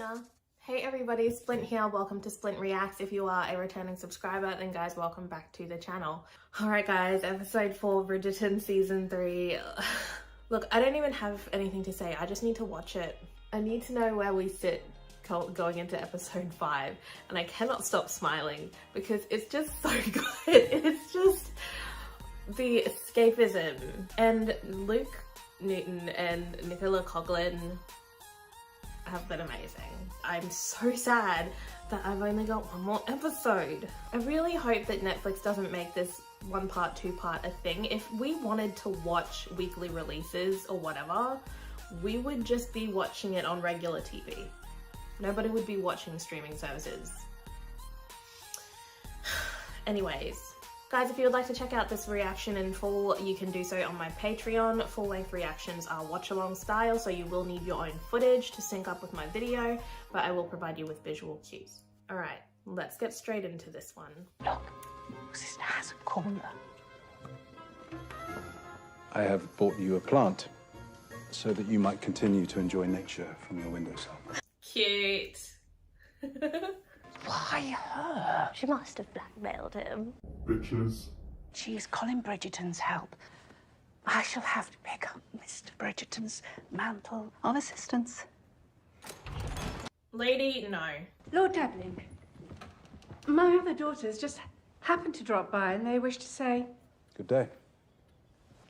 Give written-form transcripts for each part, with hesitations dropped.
Hiya. Hey everybody, Splint here. Welcome to Splint Reacts. If you are a returning subscriber, then guys, welcome back to the channel. Alright guys, episode 4, Bridgerton season 3. Look, I don't even have anything to say. I just need to watch it. I need to know where we sit going into episode 5, and I cannot stop smiling because it's just so good. It's just the escapism. And Luke Newton and Nicola Coughlan have been amazing. I'm so sad that I've only got one more episode. I really hope that Netflix doesn't make this one part, two part a thing. If we wanted to watch weekly releases or whatever, we would just be watching it on regular TV. Nobody would be watching streaming services. Anyways, guys, if you would like to check out this reaction in full, you can do so on my Patreon. Full-length reactions are watch-along style, so you will need your own footage to sync up with my video, but I will provide you with visual cues. All right, let's get straight into this one. Look, sister has a corner. I have bought you a plant so that you might continue to enjoy nature from your windowsill. Cute. Why her? She must have blackmailed him. Bitches. She is calling Bridgerton's help. I shall have to pick up Mr. Bridgerton's mantle of assistance. Lady, no. Lord Dabbling, my other daughters just happened to drop by and they wish to say... Good day.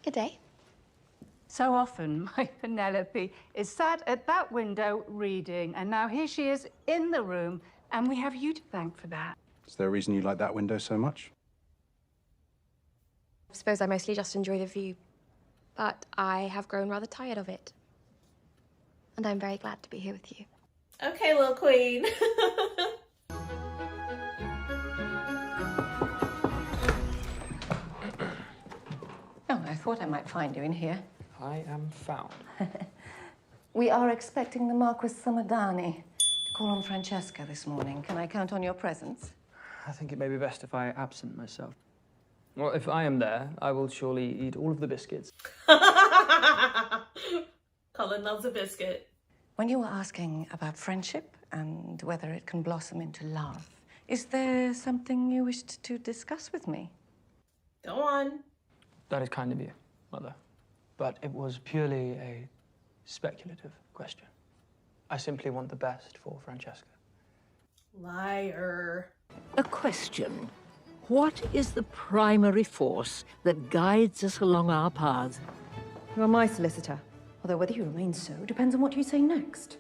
Good day. So often, my Penelope is sat at that window reading, and now here she is in the room, and we have you to thank for that. Is there a reason you like that window so much? I suppose I mostly just enjoy the view, but I have grown rather tired of it. And I'm very glad to be here with you. Okay, little queen. Oh, I thought I might find you in here. I am found. We are expecting the Marquis Samadani to call on Francesca this morning. Can I count on your presence? I think it may be best if I absent myself. Well, if I am there, I will surely eat all of the biscuits. Colin loves a biscuit. When you were asking about friendship and whether it can blossom into love, is there something you wished to discuss with me? Go on. That is kind of you, Mother. But it was purely a speculative question. I simply want the best for Francesca. Liar. A question. What is the primary force that guides us along our paths? You are my solicitor, although whether you remain so depends on what you say next.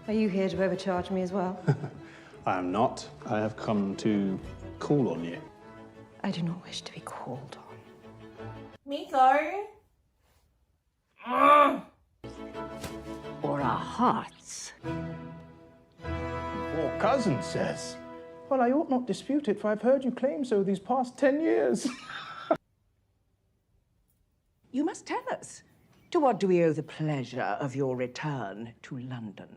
Are you here to overcharge me as well? I am not. I have come to call on you. I do not wish to be called on. Miko. Or our hearts? Poor cousin says. Well, I ought not dispute it, for I've heard you claim so these past 10 years. You must tell us. To what do we owe the pleasure of your return to London?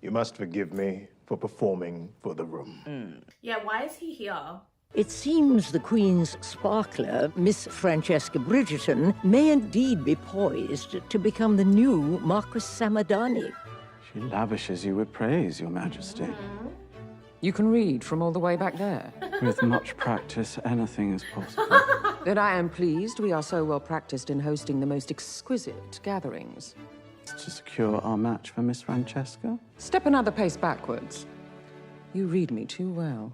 You must forgive me for performing for the room. Yeah, why is he here? It seems the Queen's sparkler, Miss Francesca Bridgerton, may indeed be poised to become the new Marquis Samadani. She lavishes you with praise, Your Majesty. You can read from all the way back there. With much practice, anything is possible. Then I am pleased we are so well practiced in hosting the most exquisite gatherings. To secure our match for Miss Francesca? Step another pace backwards. You read me too well.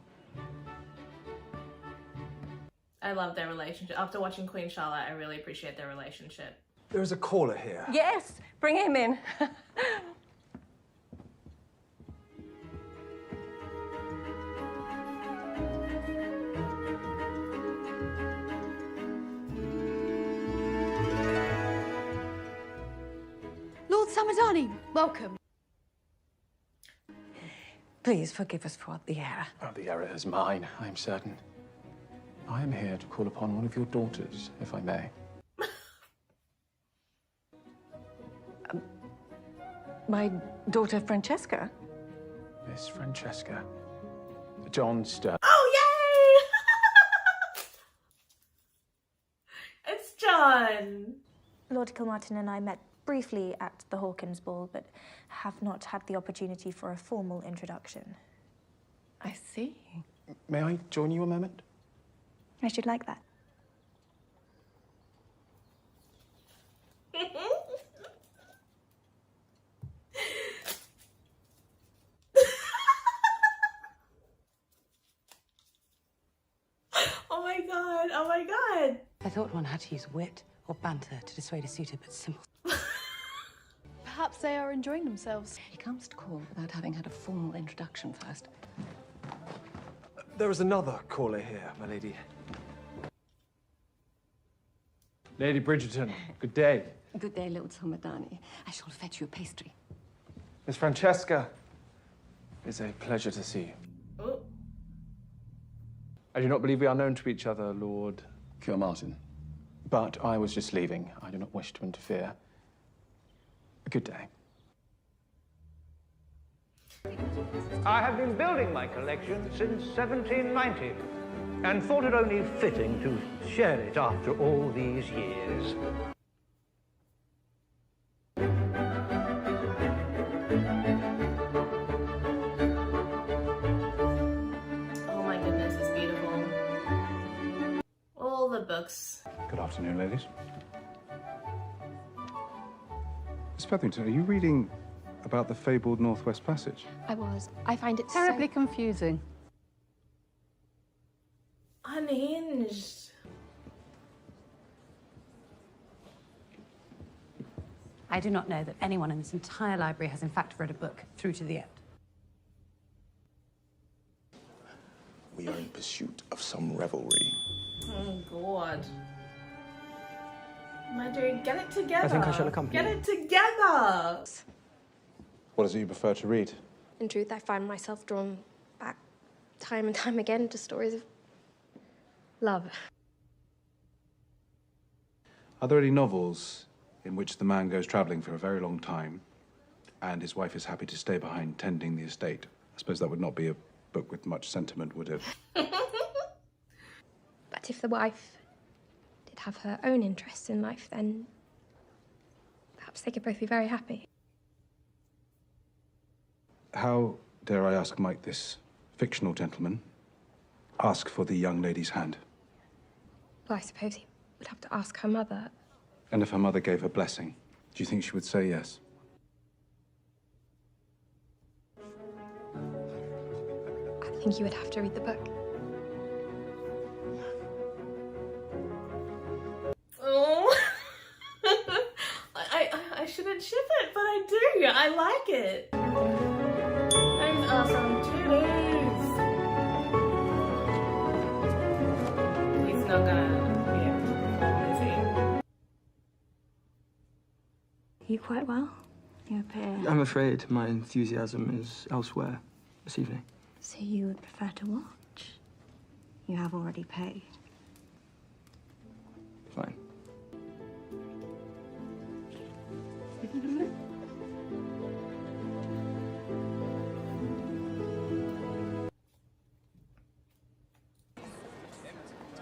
I love their relationship. After watching Queen Charlotte, I really appreciate their relationship. There is a caller here. Yes, bring him in. Lord Samadani, welcome. Please forgive us for the error. Oh, the error is mine, I am certain. I am here to call upon one of your daughters, if I may. My daughter Francesca? Miss Francesca. John Stern. Oh, yay! It's John. Lord Kilmartin and I met briefly at the Hawkins ball, but have not had the opportunity for a formal introduction. I see. May I join you a moment? I should like that. Oh my god, oh my god. I thought one had to use wit or banter to dissuade a suitor, but simple. Perhaps they are enjoying themselves. He comes to court without having had a formal introduction first. There is another caller here, my lady. Lady Bridgerton, good day. Good day, Lord Samadani. I shall fetch you a pastry. Miss Francesca, it's a pleasure to see you. Oh. I do not believe we are known to each other, Lord Martin. But I was just leaving. I do not wish to interfere. Good day. I have been building my collection since 1790 and thought it only fitting to share it after all these years. Oh my goodness, it's beautiful. All the books. Good afternoon, ladies. Miss Featherington, are you reading about the fabled Northwest Passage? I was. I find it Terribly so... confusing. Unhinged. I do not know that anyone in this entire library has in fact read a book through to the end. We are in pursuit of some revelry. Oh god. My dude, get it together. I think I shall accompany Get you. it together. What is it you prefer to read? In truth, I find myself drawn back time and time again to stories of love. Are there any novels in which the man goes travelling for a very long time and his wife is happy to stay behind tending the estate? I suppose that would not be a book with much sentiment, would it? But if the wife did have her own interests in life, then perhaps they could both be very happy. How, dare I ask, might this fictional gentleman ask for the young lady's hand? Well, I suppose he would have to ask her mother. And if her mother gave her blessing, do you think she would say yes? I think you would have to read the book. Oh. I shouldn't ship it, but I do. I like it. That is awesome. Cheers. He's not gonna be able to perform, is he? You quite well? You appear... I'm afraid my enthusiasm is elsewhere this evening. So you would prefer to watch? You have already paid. Fine.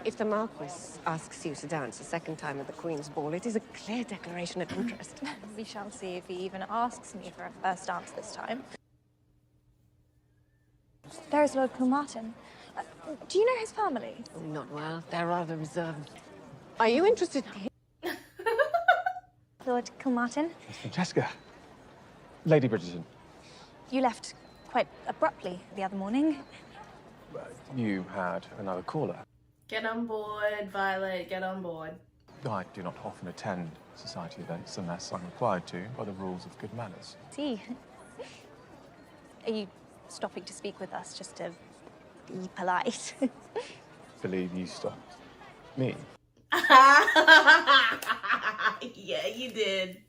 If the Marquis asks you to dance a second time at the Queen's ball, it is a clear declaration of interest. We shall see if he even asks me for a first dance this time. There is Lord Kilmartin. Do you know his family? Not well. They're rather reserved. Are you interested in him? Lord Kilmartin? Miss Francesca. Lady Bridgerton. You left quite abruptly the other morning. You had another caller. Get on board, Violet. Get on board. I do not often attend society events unless I'm required to by the rules of good manners. See. Are you stopping to speak with us just to be polite? Believe you stopped me. Yeah, you did.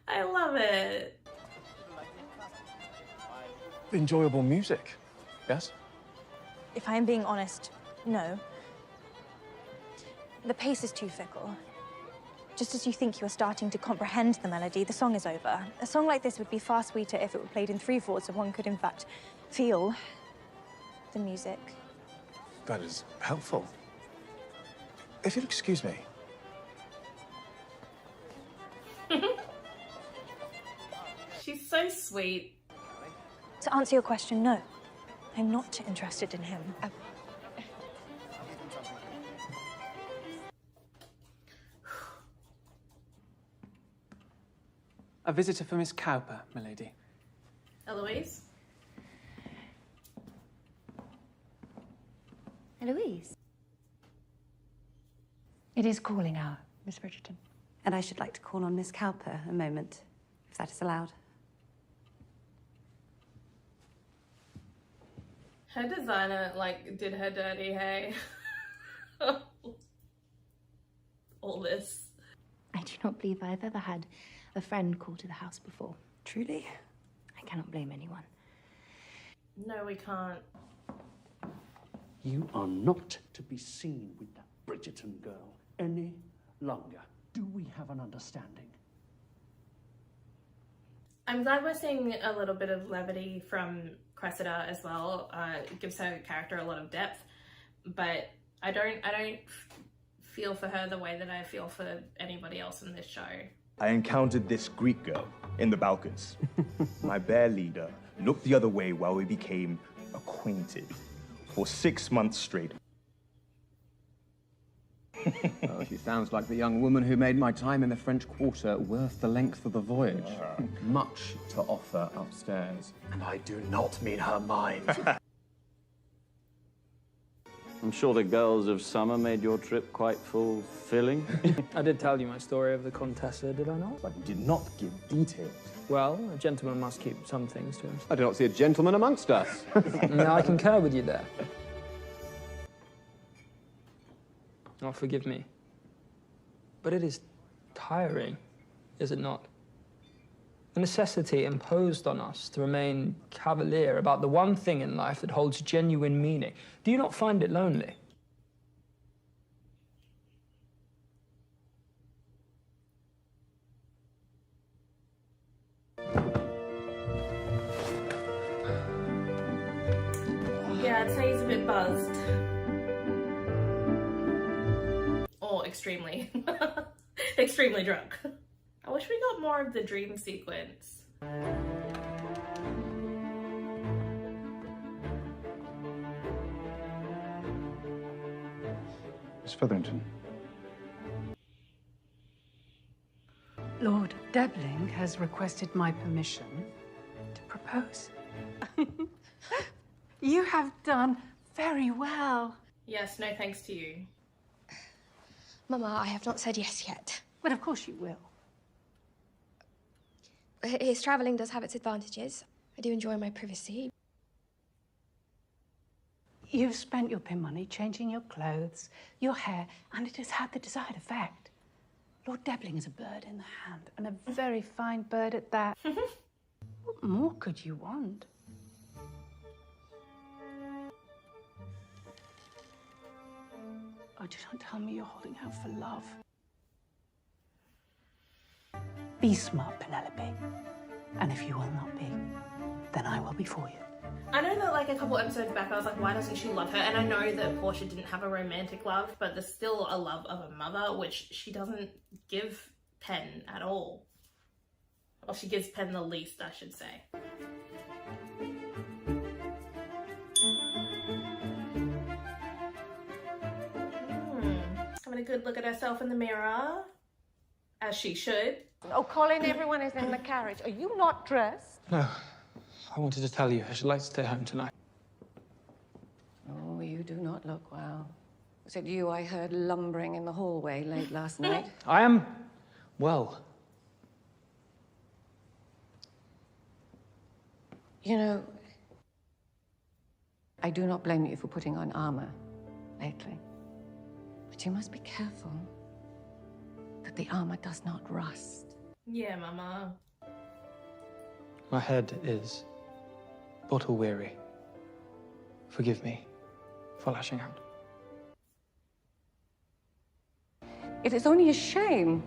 I love it. Enjoyable music, yes? If I am being honest, no. The pace is too fickle. Just as you think you are starting to comprehend the melody, the song is over. A song like this would be far sweeter if it were played in 3/4, so one could, in fact, feel the music. That is helpful. If you'll excuse me. so sweet. To answer your question, no. I'm not interested in him. A visitor for Miss Cowper, milady. Eloise? Eloise? It is calling hour, Miss Bridgerton. And I should like to call on Miss Cowper a moment, if that is allowed. Her designer, like, did her dirty, hey? All this. I do not believe I've ever had a friend call to the house before. Truly? I cannot blame anyone. No, we can't. You are not to be seen with that Bridgerton girl any longer. Do we have an understanding? I'm glad we're seeing a little bit of levity from Cressida as well. It gives her character a lot of depth, but I don't feel for her the way that I feel for anybody else in this show. I encountered this Greek girl in the Balkans. My bear leader looked the other way while we became acquainted for 6 months straight. Well, she sounds like the young woman who made my time in the French Quarter worth the length of the voyage. Much to offer upstairs. And I do not mean her mind. I'm sure the girls of summer made your trip quite fulfilling. I did tell you my story of the Contessa, did I not? But you did not give details. Well, a gentleman must keep some things to himself. I do not see a gentleman amongst us. No, I concur with you there. Oh, forgive me. But it is tiring, is it not? The necessity imposed on us to remain cavalier about the one thing in life that holds genuine meaning. Do you not find it lonely? Yeah, I'd say he's a bit buzzed. Or extremely. Extremely drunk. I wish we got more of the dream sequence. Miss Featherington. Lord Debling has requested my permission to propose. You have done very well. Yes, no thanks to you. Mama, I have not said yes yet. But of course you will. His travelling does have its advantages. I do enjoy my privacy. You've spent your pin money changing your clothes, your hair, and it has had the desired effect. Lord Debling is a bird in the hand, and a very fine bird at that. What more could you want? Oh, do not tell me you're holding out for love. Be smart, Penelope. And if you will not be, then I will be for you. I know that like a couple episodes back I was like, why doesn't she love her? And I know that Portia didn't have a romantic love, but there's still a love of a mother, which she doesn't give Pen at all. Or she gives Pen the least, I should say. Having a good look at herself in the mirror, as she should. Oh, Colin, everyone is in the carriage. Are you not dressed? No. I wanted to tell you, I should like to stay home tonight. Oh, you do not look well. Was it you I heard lumbering in the hallway late last night? I am well. You know, I do not blame you for putting on armor lately. But you must be careful that the armor does not rust. Yeah, Mama. My head is bottle weary. Forgive me for lashing out. It is only a shame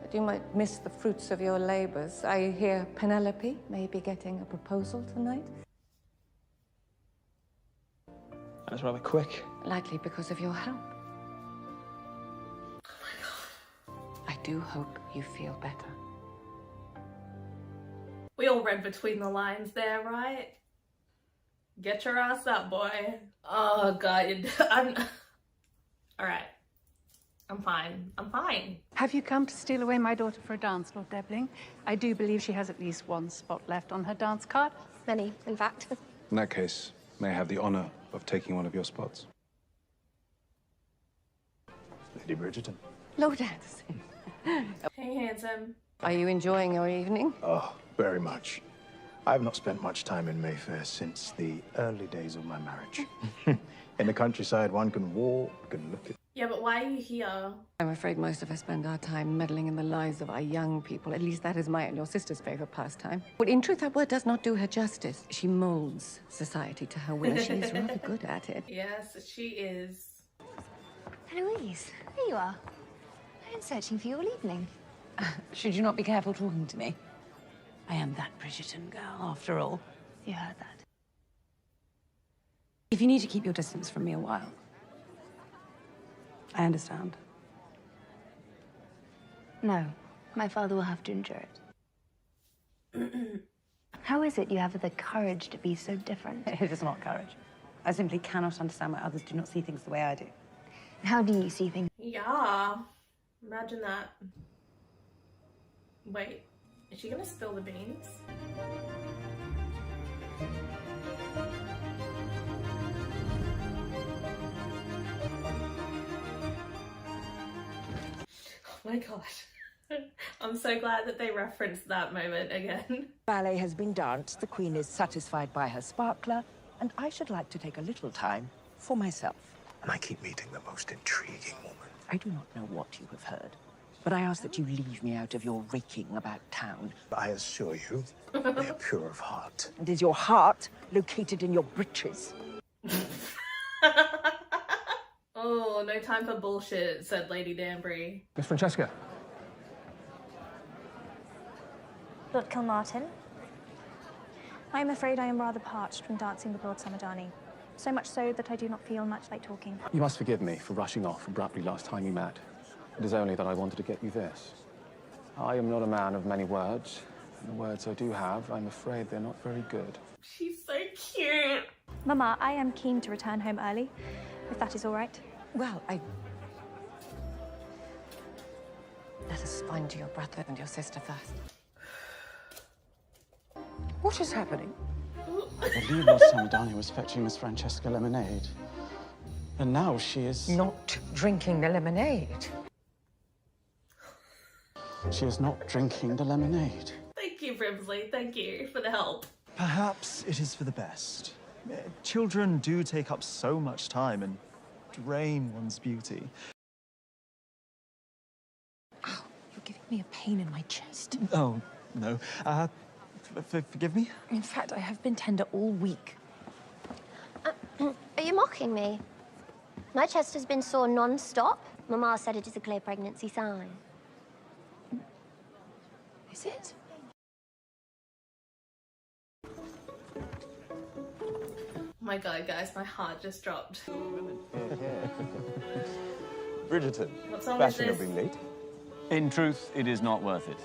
that you might miss the fruits of your labors. I hear Penelope may be getting a proposal tonight. That's rather quick. Likely because of your help. I do hope you feel better. We all read between the lines there, right? Get your ass up, boy. Oh God, all right. I'm fine. I'm fine. Have you come to steal away my daughter for a dance, Lord Debling? I do believe she has at least one spot left on her dance card. Many, in fact. In that case, may I have the honor of taking one of your spots? Lady Bridgerton. Lord Anderson. Hey, handsome. Are you enjoying your evening? Oh, very much. I have not spent much time in Mayfair since the early days of my marriage. In the countryside, one can walk and look at... Yeah, but why are you here? I'm afraid most of us spend our time meddling in the lives of our young people. At least that is my and your sister's favorite pastime. But in truth, that word does not do her justice. She molds society to her will. She is rather good at it. Yes, she is. Eloise, there you are. I've been searching for you all evening. Should you not be careful talking to me? I am that Bridgerton girl, after all. You heard that. If you need to keep your distance from me a while, I understand. No, my father will have to endure it. How is it you have the courage to be so different? It is not courage. I simply cannot understand why others do not see things the way I do. How do you see things? Yeah. Imagine that. Wait, is she gonna spill the beans? Oh my god. I'm so glad that they referenced that moment again. Ballet has been danced, the Queen is satisfied by her sparkler, and I should like to take a little time for myself. And I keep meeting the most intriguing woman. I do not know what you have heard, but I ask that you leave me out of your raking about town. I assure you, they are pure of heart. And is your heart located in your breeches? Oh, no time for bullshit, said Lady Danbury. Miss Francesca. Lord Kilmartin, I am afraid I am rather parched from dancing with Lord Samadani. So much so that I do not feel much like talking. You must forgive me for rushing off abruptly last time we met. It is only that I wanted to get you this. I am not a man of many words. And the words I do have, I'm afraid they're not very good. She's so cute. Mama, I am keen to return home early, if that is all right. Well, Let us find your brother and your sister first. What is happening? I believe Lord Samadani was fetching Miss Francesca lemonade. And now she is... Not drinking the lemonade. She is not drinking the lemonade. Thank you, Brimsley. Thank you for the help. Perhaps it is for the best. Children do take up so much time and drain one's beauty. Ow, you're giving me a pain in my chest. Oh, no. Forgive me? In fact, I have been tender all week. Are you mocking me? My chest has been sore non-stop. Mama said it is a clear pregnancy sign. Is it? Oh my god, guys, my heart just dropped. Bridgerton, What song is this? fashionably late. In truth, it is not worth it.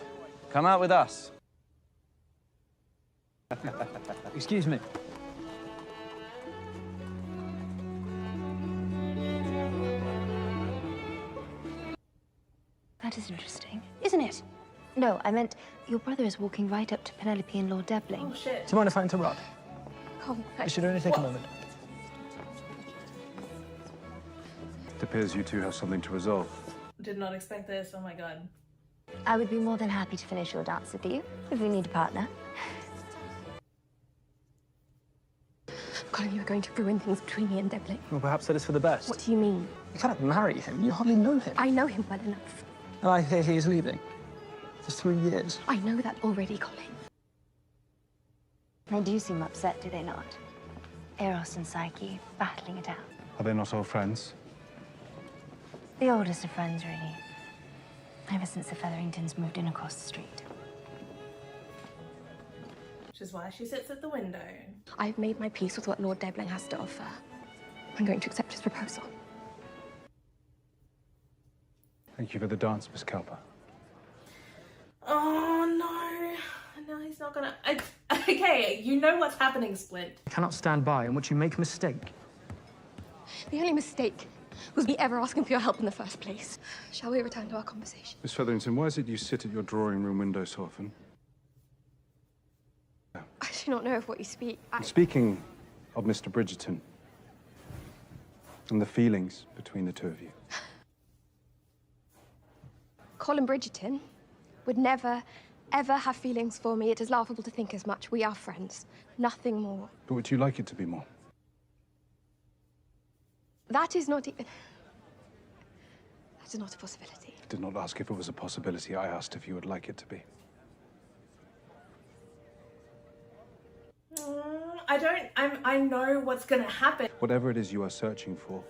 Come out with us. Excuse me. That is interesting, isn't it? No, I meant your brother is walking right up to Penelope and Lord Debling. Oh shit. Do you mind if I interrupt? Oh, It should only take a moment. It appears you two have something to resolve. Did not expect this. Oh my god. I would be more than happy to finish your dance with you, if you need a partner. Colin, you are going to ruin things between me and Debling. Well, perhaps that is for the best. What do you mean? You cannot marry him. You hardly know him. I know him well enough. And I hear he is leaving. For 3 years. I know that already, Colin. They do seem upset, do they not? Eros and Psyche, battling it out. Are they not old friends? The oldest of friends, really. Ever since the Featheringtons moved in across the street. Which is why she sits at the window. I've made my peace with what Lord Debling has to offer. I'm going to accept his proposal. Thank you for the dance, Miss Cowper. Oh no. Now he's not gonna... Okay, you know what's happening, Splint. I cannot stand by and watch you make a mistake. The only mistake was me ever asking for your help in the first place. Shall we return to our conversation? Miss Featherington, why is it you sit at your drawing room window so often? I do not know of what you speak. Speaking of Mr. Bridgerton and the feelings between the two of you. Colin Bridgerton would never, ever have feelings for me. It is laughable to think as much. We are friends. Nothing more. But would you like it to be more? That is not even... That is not a possibility. I did not ask if it was a possibility. I asked if you would like it to be. I know what's gonna happen. Whatever it is you are searching for,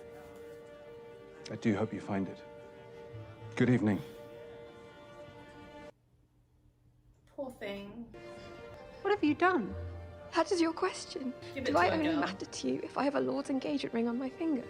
I do hope you find it. Good evening. Poor thing. What have you done? That is your question. Give it Do I to her, only girl. matter to you if I have a Lord's engagement ring on my finger?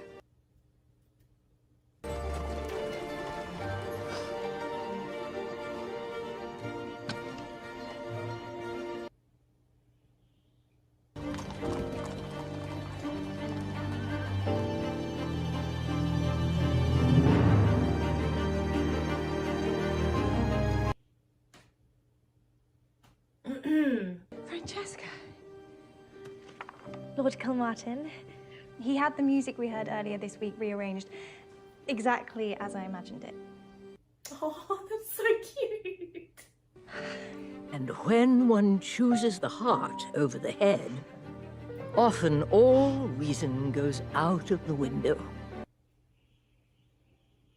Francesca. Lord Kilmartin. He had the music we heard earlier this week rearranged exactly as I imagined it. Oh, that's so cute. And when one chooses the heart over the head, often all reason goes out of the window.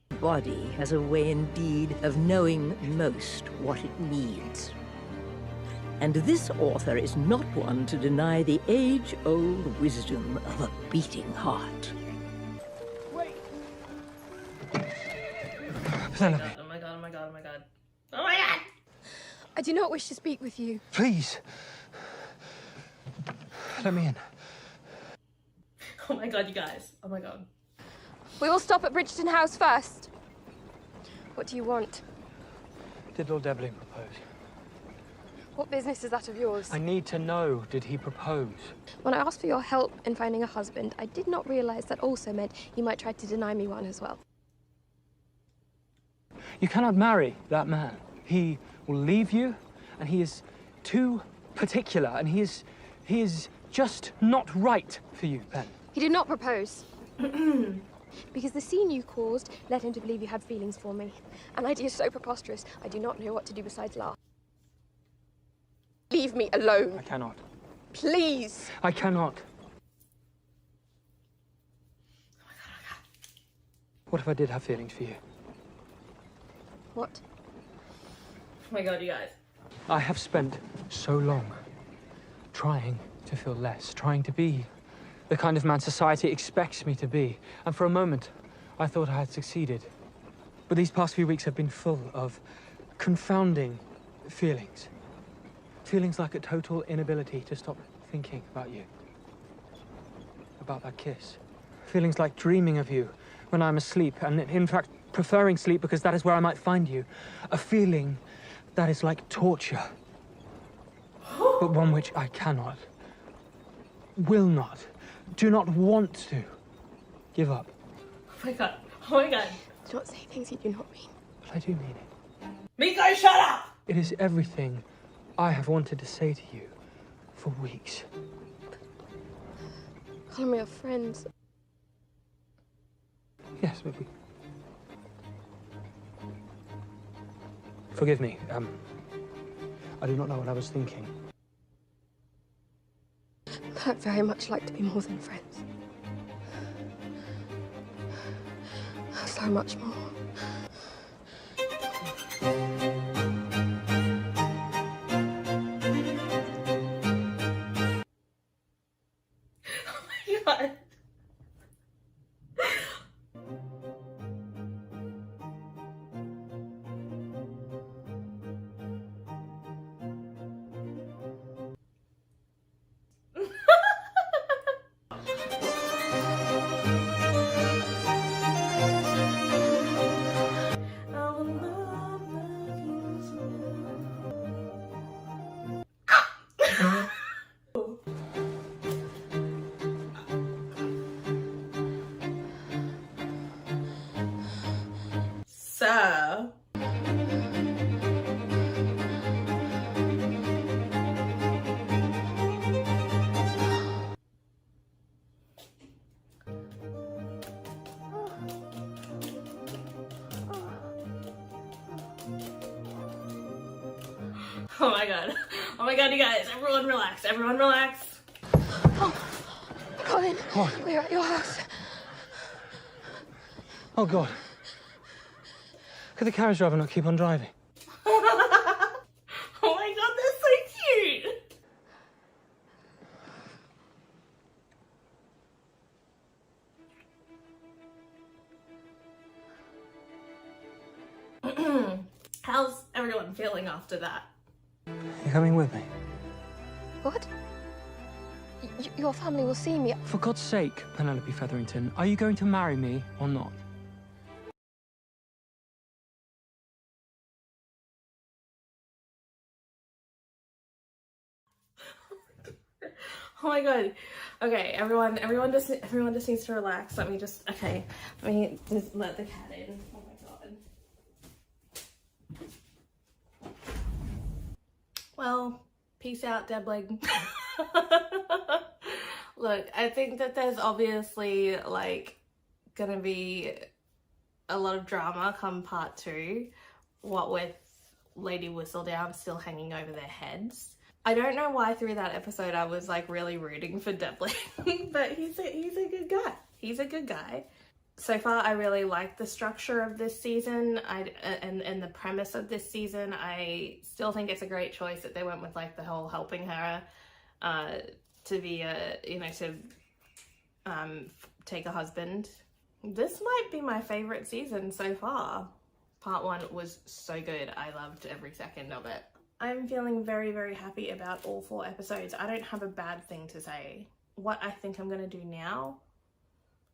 The body has a way indeed of knowing most what it needs. And this author is not one to deny the age-old wisdom of a beating heart. Penelope. Oh my god, oh my god, oh my god. Oh my god! I do not wish to speak with you. Please. Let me in. Oh my god, you guys. Oh my god. We will stop at Bridgerton House first. What do you want? Did Lord Deblin propose? What business is that of yours? I need to know, did he propose? When I asked for your help in finding a husband, I did not realize that also meant you might try to deny me one as well. You cannot marry that man. He will leave you, and he is too particular, and he is just not right for you, Ben. He did not propose. Because the scene you caused led him to believe you had feelings for me. An idea so preposterous, I do not know what to do besides laugh. Leave me alone. I cannot. Please. I cannot. What if I did have feelings for you? What? Oh my god, you guys. I have spent so long trying to feel less, trying to be the kind of man society expects me to be. And for a moment, I thought I had succeeded. But these past few weeks have been full of confounding feelings. Feelings like a total inability to stop thinking about you. About that kiss. Feelings like dreaming of you when I'm asleep, and in fact, preferring sleep because that is where I might find you. A feeling that is like torture. But one which I cannot, will not, do not want to give up. Oh my god. Oh my god. Do not say things you do not mean. But I do mean it. Miko, shut up! It is everything I have wanted to say to you for weeks. Call me your friends. Yes, but we... Forgive me, I do not know what I was thinking. I'd very much like to be more than friends. So much more. God. sir. Oh my god. Oh my god, you guys. Everyone relax. Everyone relax. Colin, What? we're at your house. Oh, God. Could the carriage driver not keep on driving? Oh my god, that's so cute. How's everyone feeling after that? You're coming with me? What? Your family will see me. For God's sake, Penelope Featherington, are you going to marry me or not? Oh my god. Okay, everyone just needs to relax. Let me just let me just let the cat in. Oh my god. Well, peace out, Debling. Look, I think that there's obviously like gonna be a lot of drama come part 2, what with Lady Whistledown still hanging over their heads. I don't know why through that episode I was like really rooting for Debling, but he's a good guy. He's a good guy. So far, I really like the structure of this season and the premise of this season. I still think it's a great choice that they went with like the whole helping her to be a, you know, to take a husband. This might be my favorite season so far. Part 1 was so good. I loved every second of it. I'm feeling very, very happy about all 4 episodes. I don't have a bad thing to say. What I think I'm gonna do now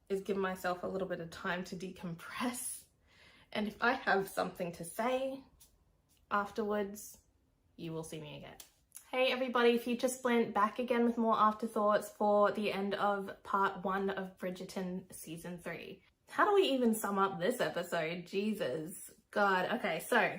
is give myself a little bit of time to decompress. And if I have something to say afterwards, you will see me again. Hey everybody, Future Splint back again with more afterthoughts for the end of part 1 of Bridgerton season 3. How do we even sum up this episode? Jesus, God. Okay, so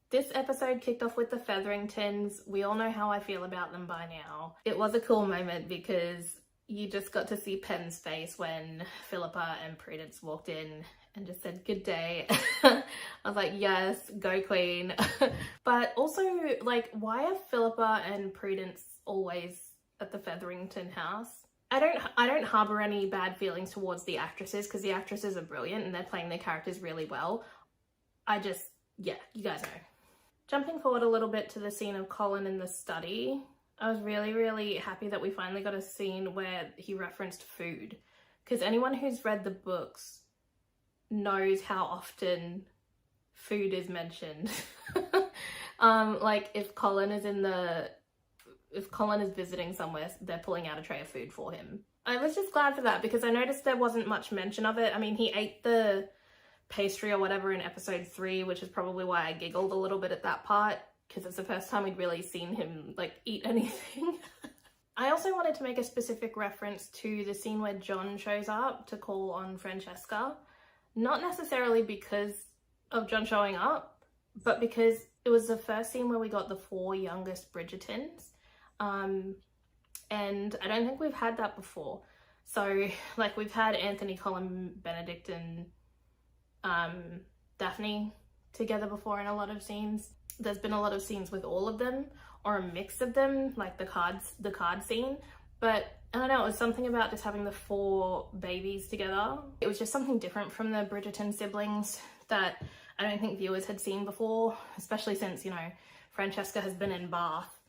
this episode kicked off with the Featheringtons. We all know how I feel about them by now. It was a cool moment because you just got to see Pen's face when Philippa and Prudence walked in and just said, "Good day." I was like, yes, go queen. But also, like, why are Philippa and Prudence always at the Featherington house? I don't harbor any bad feelings towards the actresses because the actresses are brilliant and they're playing their characters really well. Yeah, you guys know. Jumping forward a little bit to the scene of Colin in the study, I was really, really happy that we finally got a scene where he referenced food, because anyone who's read the books knows how often food is mentioned. Like if Colin is visiting somewhere, they're pulling out a tray of food for him. I was just glad for that because I noticed there wasn't much mention of it. I mean, he ate the pastry or whatever in episode 3, which is probably why I giggled a little bit at that part, because it's the first time we'd really seen him like eat anything. I also wanted to make a specific reference to the scene where John shows up to call on Francesca, not necessarily because of John showing up, but because it was the first scene where we got the 4 youngest Bridgertons, and I don't think we've had that before. So like we've had Anthony, Colin, Benedict and Daphne together before in a lot of scenes. There's been a lot of scenes with all of them or a mix of them, like the card scene, but I don't know, it was something about just having the 4 babies together. It was just something different from the Bridgerton siblings that I don't think viewers had seen before, especially since, you know, Francesca has been in Bath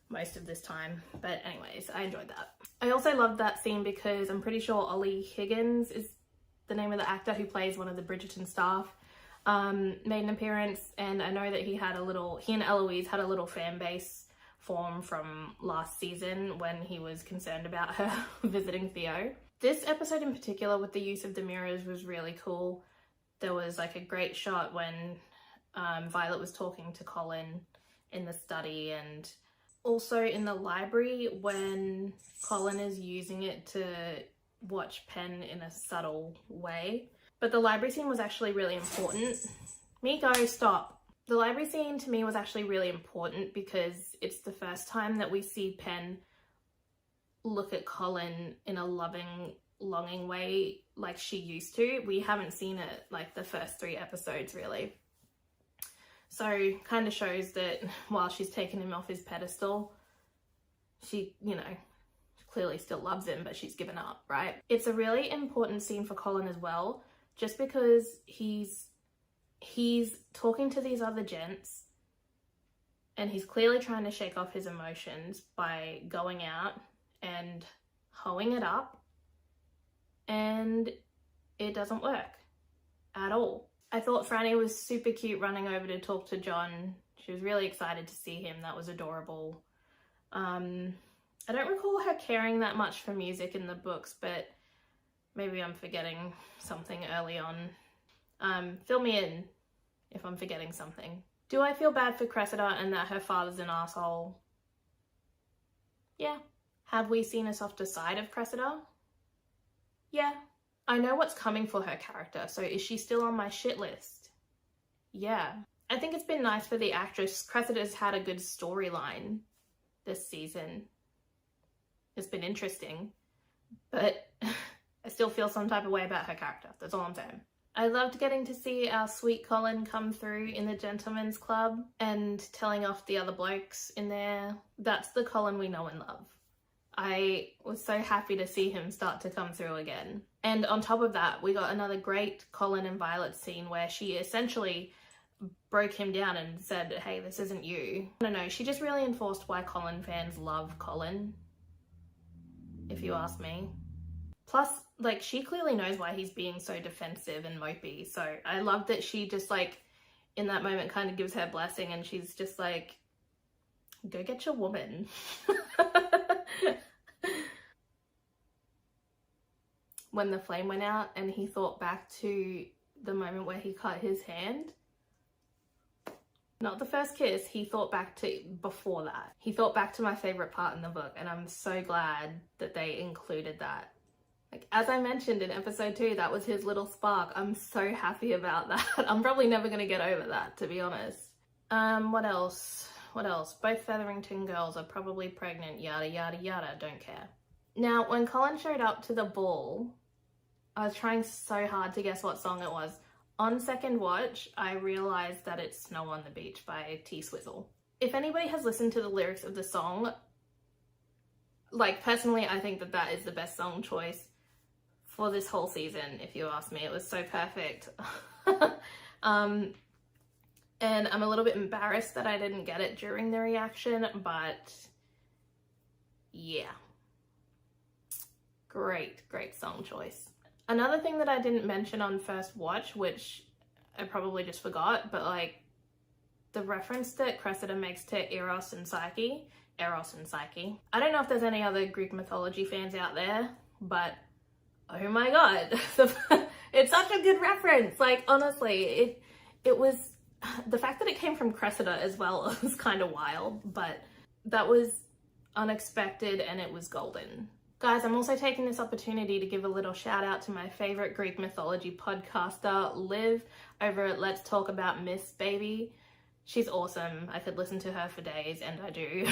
most of this time. But anyways, I enjoyed that. I also loved that scene because I'm pretty sure Ollie Higgins is the name of the actor who plays one of the Bridgerton staff, made an appearance, and I know that he and Eloise had a little fan base form from last season when he was concerned about her visiting Theo. This episode in particular with the use of the mirrors was really cool. There was like a great shot when Violet was talking to Colin in the study, and also in the library when Colin is using it to watch Pen in a subtle way. But the library scene was actually really important Miko, stop. The library scene to me was actually really important because it's the first time that we see Pen look at Colin in a loving, longing way like she used to. We haven't seen it like the first 3 episodes really. So kind of shows that while she's taken him off his pedestal, she, you know, clearly still loves him, but she's given up, right? It's a really important scene for Colin as well, just because he's talking to these other gents and he's clearly trying to shake off his emotions by going out and hoeing it up, and it doesn't work at all. I thought Franny was super cute running over to talk to John. She was really excited to see him. That was adorable. I don't recall her caring that much for music in the books, but maybe I'm forgetting something early on. Fill me in if I'm forgetting something. Do I feel bad for Cressida and that her father's an asshole? Yeah. Have we seen a softer side of Cressida? Yeah. I know what's coming for her character, so is she still on my shit list? Yeah. I think it's been nice for the actress. Cressida's had a good storyline this season. It's been interesting, but I still feel some type of way about her character. That's all I'm saying. I loved getting to see our sweet Colin come through in the gentleman's club and telling off the other blokes in there. That's the Colin we know and love. I was so happy to see him start to come through again. And on top of that, we got another great Colin and Violet scene where she essentially broke him down and said, hey, this isn't you. I don't know, she just really enforced why Colin fans love Colin, if you ask me. Plus, like, she clearly knows why he's being so defensive and mopey. So I love that she just, like, in that moment kind of gives her blessing and she's just like, go get your woman. When the flame went out and he thought back to the moment where he cut his hand, not the first kiss, he thought back to before that. He thought back to my favorite part in the book, and I'm so glad that they included that. Like, as I mentioned in episode 2, that was his little spark. I'm so happy about that. I'm probably never going to get over that, to be honest. What else? Both Featherington girls are probably pregnant, yada yada yada, don't care. Now, when Colin showed up to the ball, I was trying so hard to guess what song it was. On second watch, I realised that it's Snow on the Beach by T-Swizzle. If anybody has listened to the lyrics of the song, like, personally, I think that that is the best song choice for this whole season, if you ask me. It was so perfect. And I'm a little bit embarrassed that I didn't get it during the reaction, but yeah. Great song choice. Another thing that I didn't mention on first watch, which I probably just forgot, but like the reference that Cressida makes to Eros and Psyche. I don't know if there's any other Greek mythology fans out there, but oh my god, it's such a good reference. Like, honestly, it was, the fact that it came from Cressida as well was kind of wild, but that was unexpected and it was golden. Guys, I'm also taking this opportunity to give a little shout out to my favorite Greek mythology podcaster, Liv, over at Let's Talk About Myths, baby. She's awesome. I could listen to her for days, and I do.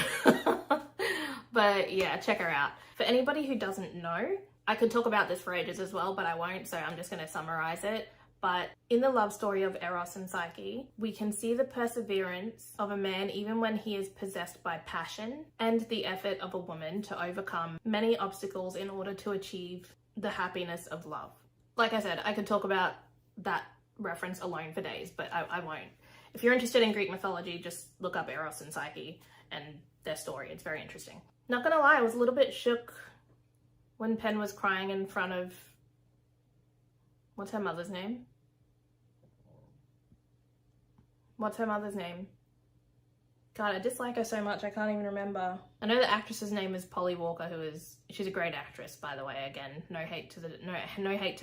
But yeah, check her out. For anybody who doesn't know, I could talk about this for ages as well, but I won't, so I'm just going to summarize it. But in the love story of Eros and Psyche, we can see the perseverance of a man even when he is possessed by passion, and the effort of a woman to overcome many obstacles in order to achieve the happiness of love. Like I said, I could talk about that reference alone for days, but I won't. If you're interested in Greek mythology, just look up Eros and Psyche and their story. It's very interesting. Not gonna lie, I was a little bit shook when Pen was crying in front of, what's her mother's name? What's her mother's name? God, I dislike her so much, I can't even remember. I know the actress's name is Polly Walker, she's a great actress, by the way. Again, no hate to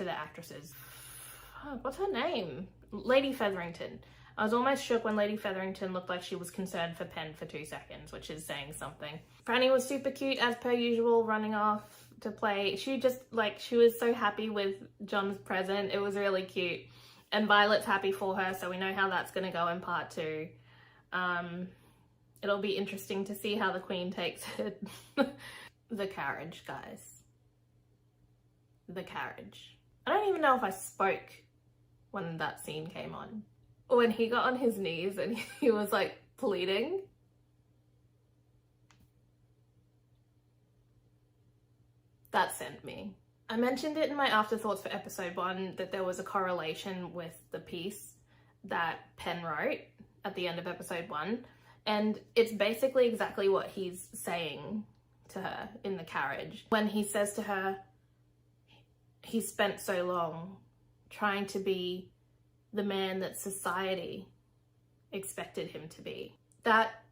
the actresses. Fuck, what's her name? Lady Featherington. I was almost shook when Lady Featherington looked like she was concerned for Pen for 2 seconds, which is saying something. Franny was super cute as per usual, running off to play. She was so happy with John's present. It was really cute. And Violet's happy for her, so we know how that's going to go in part 2. It'll be interesting to see how the Queen takes it. The carriage, guys. The carriage. I don't even know if I spoke when that scene came on. When he got on his knees and he was like pleading. That sent me. I mentioned it in my afterthoughts for episode 1 that there was a correlation with the piece that Penn wrote at the end of episode 1. And it's basically exactly what he's saying to her in the carriage. When he says to her, he spent so long trying to be the man that society expected him to be. That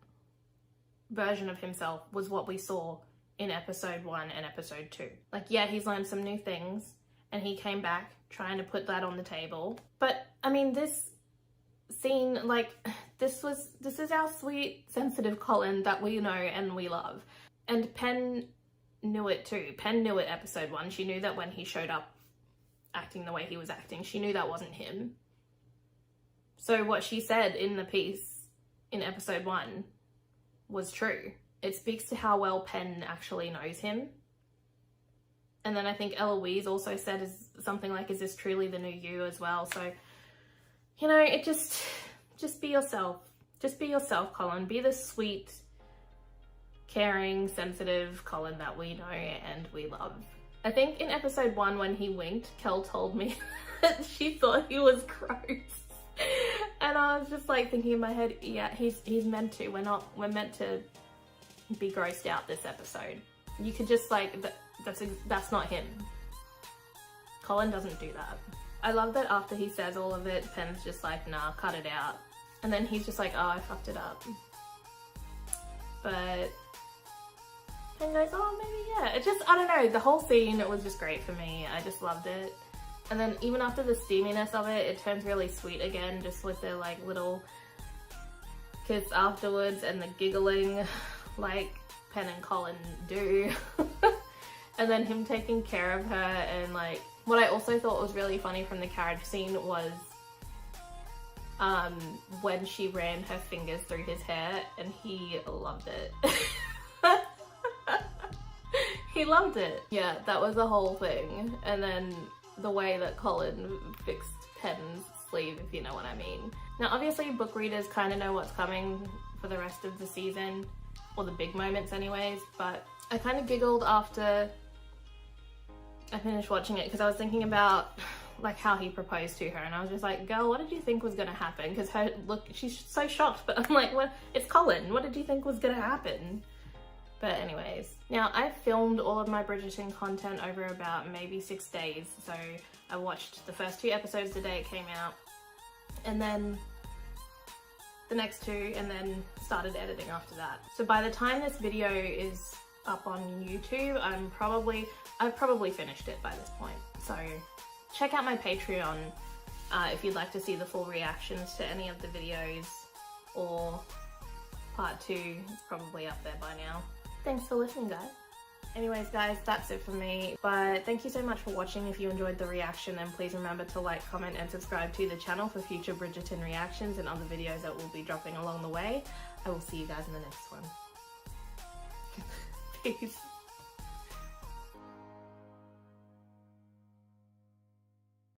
version of himself was what we saw in episode 1 and episode 2. Like, yeah, he's learned some new things and he came back trying to put that on the table. But I mean, this scene, like, this is our sweet, sensitive Colin that we know and we love. And Penn knew it too. Penn knew it episode 1. She knew that when he showed up acting the way he was acting, she knew that wasn't him. So what she said in the piece in episode 1 was true. It speaks to how well Penn actually knows him. And then I think Eloise also said something like, is this truly the new you as well? So, you know, it just be yourself. Just be yourself, Colin. Be the sweet, caring, sensitive Colin that we know and we love. I think in episode 1 when he winked, Kel told me that she thought he was gross. And I was just like thinking in my head, yeah, he's meant to. We're meant to be grossed out this episode. You could just like, that's not him. Colin doesn't do that. I love that after he says all of it, Penn's just like, nah, cut it out. And then he's just like, oh, I fucked it up. But Penn goes, oh, maybe yeah. It just, I don't know, the whole scene, it was just great for me. I just loved it. And then even after the steaminess of it, it turns really sweet again, just with their like little kiss afterwards and the giggling like Penn and Colin do. And then him taking care of her, and like, what I also thought was really funny from the carriage scene was when she ran her fingers through his hair, and he loved it. He loved it. Yeah, that was the whole thing. And then the way that Colin fixed Penn's sleeve, if you know what I mean. Now obviously book readers kind of know what's coming for the rest of the season, or the big moments anyways, but I kind of giggled after I finished watching it because I was thinking about like how he proposed to her, and I was just like, girl, what did you think was gonna happen? Because her look, she's so shocked, but I'm like, what? It's Colin. What did you think was gonna happen? But anyways, now I've filmed all of my Bridgerton content over about maybe 6 days. So I watched the first 2 episodes the day it came out, and then the next 2, and then started editing after that. So by the time this video is up on YouTube, I've probably finished it by this point. So check out my Patreon if you'd like to see the full reactions to any of the videos, or part 2 is probably up there by now. Thanks for listening, guys. Anyways, guys, that's it for me. But thank you so much for watching. If you enjoyed the reaction, then please remember to like, comment, and subscribe to the channel for future Bridgerton reactions and other videos that will be dropping along the way. I will see you guys in the next one. Peace.